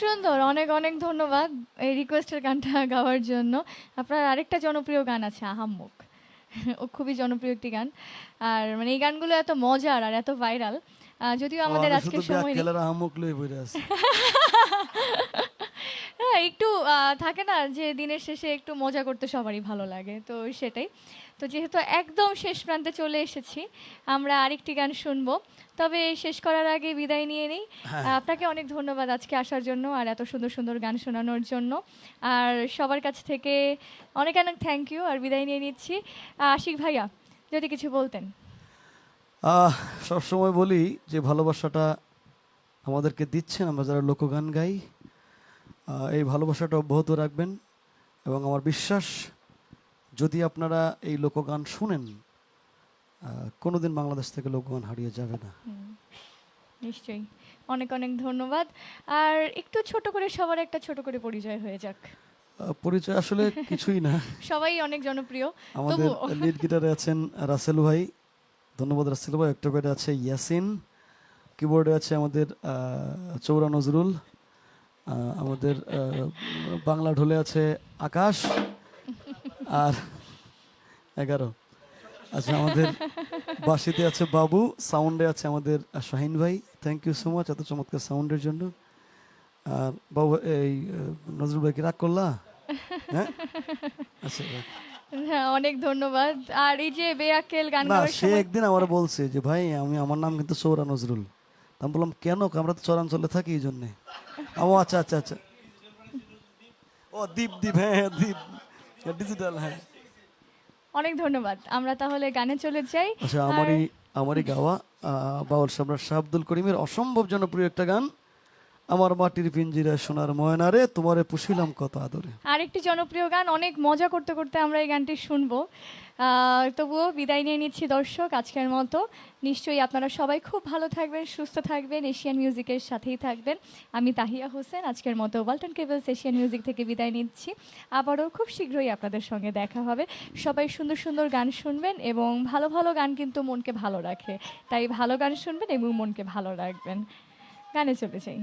সুন্দর, অনেক অনেক ধন্যবাদ এই রিকোয়েস্টের গানটা গাওয়ার জন্য। আপনার আরেকটা জনপ্রিয় গান আছে আহাম্মক। ও খুবই জনপ্রিয় একটি গান। আর মানে এই গানগুলো এত মজার আর এত ভাইরাল। যদিও ও, আমাদের আমি আজকে শুধু সময় নেই। ব্যাককেলের আহাম্মক লই বইরে আছি। হ্যাঁ, একটু থাকে না যে দিনের শেষে একটু মজা করতে সবারই ভালো লাগে। তো সেটাই। তো যেহেতু একদম শেষ প্রান্তে চলে এসেছি, আমরা আরেকটি গান শুনবো। তবে শেষ করার আগে বিদায় নিয়ে নেই। হ্যাঁ, আপনাকে অনেক ধন্যবাদ আজকে আসার জন্য আর এত সুন্দর, সুন্দর গান শোনানোর জন্য। আর সবার কাছ থেকে অনেক, অনেক থ্যাংক ইউ আর বিদায় নিয়ে নিচ্ছি। আশিক ভাইয়া যদি কিছু বলতেন। আহ সবসময় বলি যে ভালোবাসাটা আমাদেরকে দিচ্ছেন আমরা যারা লোকগান গাই, এই ভালোবাসাটা অব্যাহত রাখবেন এবং আমার বিশ্বাস যদি আপনারা এই লোকগান শুনেন কোনোদিন বাংলাদেশ থেকে লোকগান হারিয়ে যাবে না। নিশ্চয়ই। অনেক, অনেক ধন্যবাদ। আর একটু ছোট করে সবার একটা ছোট করে পরিচয় হয়ে যাক। পরিচয় আসলে কিছুই না। সবাই অনেক জনপ্রিয়। আমাদের তবুও লিড গিটারে আছেন রাসেল ভাই, ধন্যবাদ রাসেল ভাই। অক্টোবরে আছে ইয়াসিন, কিবোর্ডে আছে আমাদের চৌরা নজরুল, আমাদের বাংলা ঢোলে আছে আকাশ, আর 11 আচ্ছা আমাদের বাঁশিতে আছে বাবু, সাউন্ডে আছে আমাদের শাহিন ভাই। থ্যাংক ইউ সো মাচ এত চমৎকার সাউন্ডের জন্য। আর বাবু এই নজরুল ভাই কি রাগ করলা? হ্যাঁ আচ্ছা হ্যাঁ, অনেক ধন্যবাদ। আর এই যে বেয়াক্কেল গান না, গাওয়ার সে সময় একদিন আমার বলছে যে ভাই আমার নাম কিন্তু সৌরা নজরুল। তা আমি বললাম কেন? আমরা তো চরাঞ্চলে থাকি এই জন্যে। ও আচ্ছা আচ্ছা আচ্ছা, ও দীপ দীপ, হ্যাঁ হ্যাঁ দীপ ডিজিটাল, হ্যাঁ। অনেক ধন্যবাদ। আমরা তাহলে গানে চলে যাই। আচ্ছা আর আমারই গাওয়া বাউল সম্রাট শাহ আব্দুল করিমের অসম্ভব জনপ্রিয় একটা গান, আমার মাটির পিঞ্জিরা সোনার ময়না রে তোমারে পুষিলাম কত আদরে। আরেকটি জনপ্রিয় গান অনেক মজা করতে করতে আমরা এই গানটি শুনবো। তবুও বিদায় নিয়ে নিচ্ছি দর্শক আজকের মতো। নিশ্চয়ই আপনারা সবাই খুব ভালো থাকবেন, সুস্থ থাকবেন, এশিয়ান মিউজিকের সাথেই থাকবেন। আমি তাহিয়া হোসেন আজকের মতো ওয়ালটন কেবলস এশিয়ান মিউজিক থেকে বিদায় নিচ্ছি। আবারও খুব শীঘ্রই আপনাদের সঙ্গে দেখা হবে। সবাই সুন্দর সুন্দর গান শুনবেন এবং ভালো ভালো গান কিন্তু মনকে ভালো রাখে। তাই ভালো গান শুনবেন এবং মনকে ভালো রাখবেন। গানে চলে যাই।